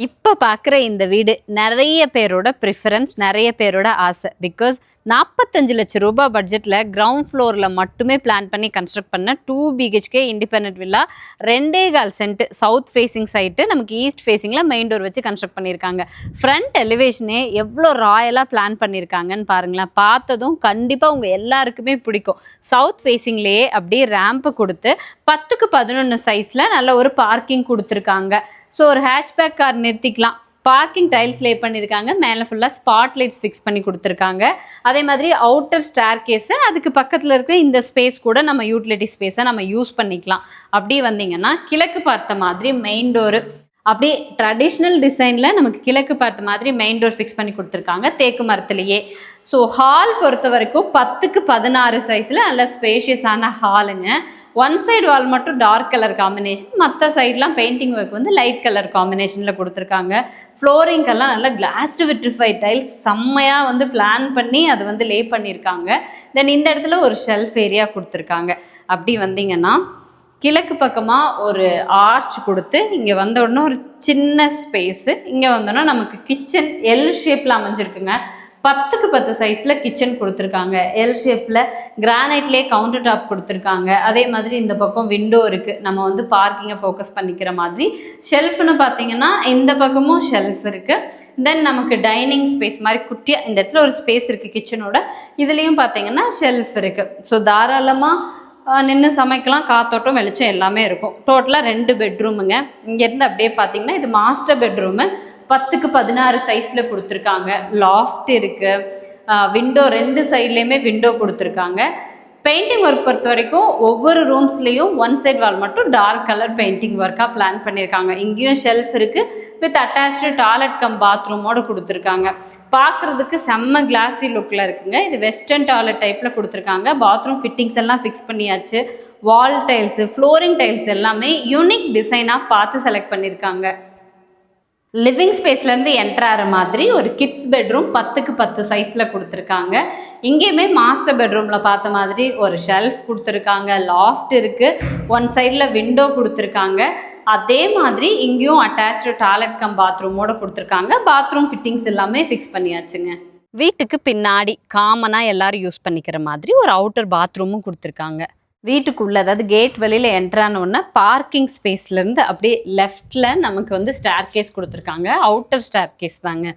இப்போ பார்க்குற இந்த வீடு நிறைய பேரோட ப்ரிஃபரன்ஸ், நிறைய பேரோட ஆசை. பிகாஸ் 45 லட்சம் ரூபாய் பட்ஜெட்டில் கிரவுண்ட் ஃப்ளோரில் மட்டுமே பிளான் பண்ணி கன்ஸ்ட்ரக்ட் பண்ண 2 BHK independent villa, 2.25 cent south facing site, நமக்கு ஈஸ்ட் ஃபேஸிங்கில் மெயின் டோர் வச்சு கன்ஸ்ட்ரக்ட் பண்ணியிருக்காங்க. ஃப்ரண்ட் எலிவேஷனே எவ்வளோ ராயலாக பிளான் பண்ணியிருக்காங்கன்னு பாருங்களேன். பார்த்ததும் கண்டிப்பாக உங்கள் எல்லாருக்குமே பிடிக்கும். சவுத் ஃபேஸிங்லேயே அப்படியே ரேம்ப்பு கொடுத்து 10க்கு 11 சைஸில் நல்ல ஒரு பார்க்கிங் கொடுத்துருக்காங்க. ஸோ ஒரு ஹேட்ச்பேக் கார் நிறுத்திக்கலாம். பார்க்கிங் டைல்ஸ் லே பண்ணியிருக்காங்க. மேலே ஃபுல்லாக ஸ்பாட் லைட்ஸ் ஃபிக்ஸ் பண்ணி கொடுத்துருக்காங்க. அதே மாதிரி அவுட்டர் ஸ்டேர் கேஸு, அதுக்கு பக்கத்தில் இருக்கிற இந்த ஸ்பேஸ் கூட நம்ம யூட்டிலிட்டி ஸ்பேஸை நம்ம யூஸ் பண்ணிக்கலாம். அப்படி வந்தீங்கன்னா கிழக்கு பார்த்த மாதிரி மெயின் டோரு, அப்படியே ட்ரெடிஷ்னல் டிசைனில் நமக்கு கிழக்கு பார்த்த மாதிரி மெயின் டோர் ஃபிக்ஸ் பண்ணி கொடுத்துருக்காங்க தேக்கு மரத்துலேயே. ஸோ ஹால் பொறுத்த வரைக்கும் 10க்கு 16 சைஸில் நல்ல ஸ்பேஷியஸான ஹாலுங்க. ஒன் சைடு வால் மட்டும் டார்க் கலர் காம்பினேஷன், மற்ற சைட்லாம் பெயிண்டிங் ஒர்க் வந்து லைட் கலர் காம்பினேஷனில் கொடுத்துருக்காங்க. ஃப்ளோரிங்கெல்லாம் நல்லா கிளாஸ்டு விட்ரிஃபைட் டைல்ஸ் செம்மையாக வந்து பிளான் பண்ணி அது வந்து லே பண்ணியிருக்காங்க. தென் இந்த இடத்துல ஒரு ஷெல்ஃப் ஏரியா கொடுத்துருக்காங்க. அப்படி வந்தீங்கன்னா கிழக்கு பக்கமாக ஒரு ஆர்ச் கொடுத்து இங்கே வந்த உடனே ஒரு சின்ன ஸ்பேஸு, இங்கே வந்தோன்னா நமக்கு கிச்சன் எல் ஷேப்பில் அமைஞ்சிருக்குங்க. 10க்கு 10 சைஸில் கிச்சன் கொடுத்துருக்காங்க. எல் ஷேப்பில் கிரானைட்லேயே கவுண்டர் டாப் கொடுத்துருக்காங்க. அதே மாதிரி இந்த பக்கம் விண்டோ இருக்குது, நம்ம வந்து பார்க்கிங்கை ஃபோக்கஸ் பண்ணிக்கிற மாதிரி. ஷெல்ஃப்னு பார்த்தீங்கன்னா இந்த பக்கமும் ஷெல்ஃப் இருக்குது. தென் நமக்கு டைனிங் ஸ்பேஸ் மாதிரி குட்டியாக இந்த இடத்துல ஒரு ஸ்பேஸ் இருக்குது கிச்சனோட. இதுலேயும் பார்த்தீங்கன்னா ஷெல்ஃப் இருக்குது. ஸோ தாராளமாக நின்று சமைக்கலாம், காத்தோட்டம் வெளிச்சம் எல்லாமே இருக்கும். டோட்டலாக 2 பெட்ரூமுங்க. இங்கேருந்து அப்படியே பார்த்தீங்கன்னா இது மாஸ்டர் பெட்ரூமு. 10க்கு 16 சைஸில் கொடுத்துருக்காங்க. லாஃப்ட் இருக்குது. விண்டோ 2 சைட்லேயுமே விண்டோ கொடுத்துருக்காங்க. பெயிண்டிங் ஒர்க் பொறுத்த வரைக்கும் ஒவ்வொரு ரூம்ஸ்லேயும் ஒன் சைட் வால் மட்டும் டார்க் கலர் பெயிண்டிங் ஒர்க்காக பிளான் பண்ணியிருக்காங்க. இங்கேயும் ஷெல்ஃப் இருக்குது வித் அட்டாச்சு டாய்லெட் கம் பாத்ரூமோடு கொடுத்துருக்காங்க. பார்க்குறதுக்கு செம்ம கிளாஸி லுக்கில் இருக்குங்க. இது வெஸ்டர்ன் டாய்லெட் டைப்பில் கொடுத்துருக்காங்க. பாத்ரூம் ஃபிட்டிங்ஸ் எல்லாம் ஃபிக்ஸ் பண்ணியாச்சு. வால் டைல்ஸு, ஃப்ளோரிங் டைல்ஸ் எல்லாமே யூனிக் டிசைனாக பார்த்து செலக்ட் பண்ணியிருக்காங்க. லிவிங் ஸ்பேஸ்லேருந்து என்ட்ராகிற மாதிரி ஒரு கிட்ஸ் பெட்ரூம் 10க்கு 10 சைஸில் கொடுத்துருக்காங்க. இங்கேயுமே மாஸ்டர் பெட்ரூமில் பார்த்த மாதிரி ஒரு ஷெல்ஃப் கொடுத்துருக்காங்க. லாஃப்ட் இருக்குது. ஒன் சைடில் விண்டோ கொடுத்துருக்காங்க. அதே மாதிரி இங்கேயும் அட்டாச்சு டாய்லெட் கம் பாத்ரூமோடு கொடுத்துருக்காங்க. பாத்ரூம் ஃபிட்டிங்ஸ் எல்லாமே ஃபிக்ஸ் பண்ணியாச்சுங்க. வீட்டுக்கு பின்னாடி காமனாக எல்லோரும் யூஸ் பண்ணிக்கிற மாதிரி ஒரு அவுட்டர் பாத்ரூமும் கொடுத்துருக்காங்க. வீட்டுக்குள்ளே, அதாவது கேட் வெளியில் என்ட்ரானோடனே பார்க்கிங் ஸ்பேஸ்லேருந்து அப்படியே லெஃப்டில் நமக்கு வந்து ஸ்டேர் கேஸ் கொடுத்துருக்காங்க. அவுட்டர் ஸ்டேர் கேஸ் தாங்க.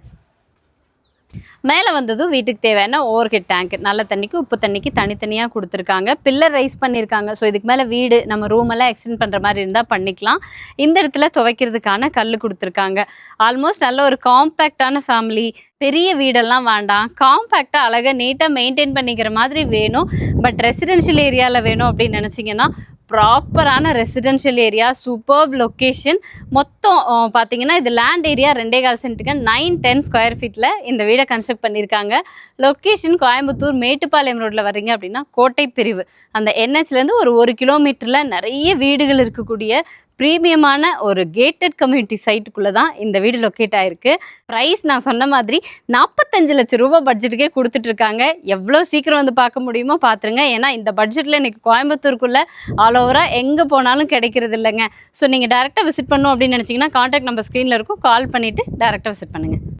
மேலே வந்ததும் வீட்டுக்கு தேவையான ஓவர்ஹெட் டேங்க், நல்ல தண்ணிக்கு உப்பு தண்ணிக்கு தனித்தனியாக கொடுத்துருக்காங்க. பில்லர் ரைஸ் பண்ணியிருக்காங்க. ஸோ இதுக்கு மேலே வீடு நம்ம ரூமெல்லாம் எக்ஸ்டெண்ட் பண்ணுற மாதிரி இருந்தால் பண்ணிக்கலாம். இந்த இடத்துல துவைக்கிறதுக்கான கல் கொடுத்துருக்காங்க. ஆல்மோஸ்ட் நல்ல ஒரு காம்பேக்டான ஃபேமிலி, பெரிய வீடெல்லாம் வேண்டாம், காம்பேக்டாக அழகாக நீட்டாக மெயின்டைன் பண்ணிக்கிற மாதிரி வேணும். பட் ரெசிடென்ஷியல் ஏரியாவில் வேணும் அப்படின்னு நினச்சிங்கன்னா ப்ராப்பரான ரெசிடென்ஷியல் ஏரியா, சூப்பர்ப் லொக்கேஷன். மொத்தம் பார்த்தீங்கன்னா இது லேண்ட் ஏரியா 2.25 சென்ட்டுக்கு 910 ஸ்கொயர் ஃபீட்டில் இந்த வீடை கன்ஸ்ட்ரக்ட் பண்ணியிருக்காங்க. லொக்கேஷன் கோயம்புத்தூர் மேட்டுப்பாளையம் ரோட்டில் வர்றீங்க அப்படின்னா கோட்டை பிரிவு, அந்த NHலேருந்து ஒரு 1 கிலோமீட்டரில் நிறைய வீடுகள் இருக்கக்கூடிய ப்ரீமியமான ஒரு கேட்டட் கம்யூனிட்டி சைட்டுக்குள்ளே தான் இந்த வீடு லொக்கேட் ஆகிருக்கு. ப்ரைஸ் நான் சொன்ன மாதிரி 45 லட்சம் ரூபாய் பட்ஜெட்டுக்கே கொடுத்துட்ருக்காங்க. எவ்வளோ சீக்கிரம் வந்து பார்க்க முடியுமோ பார்த்துருங்க. ஏன்னா இந்த பட்ஜெட்டில் இன்றைக்கி கோயம்புத்தூருக்குள்ளே ஆல் ஓவராக எங்கே போனாலும் கிடைக்கிறது இல்லைங்க. ஸோ நீங்கள் டேரெக்டாக விசிட் பண்ணணும் அப்படின்னு நினச்சிங்கன்னா கான்டாக்ட் நம்பர் ஸ்க்ரீனில் இருக்கும். கால் பண்ணிவிட்டு டேரெக்டாக விசிட் பண்ணுங்கள்.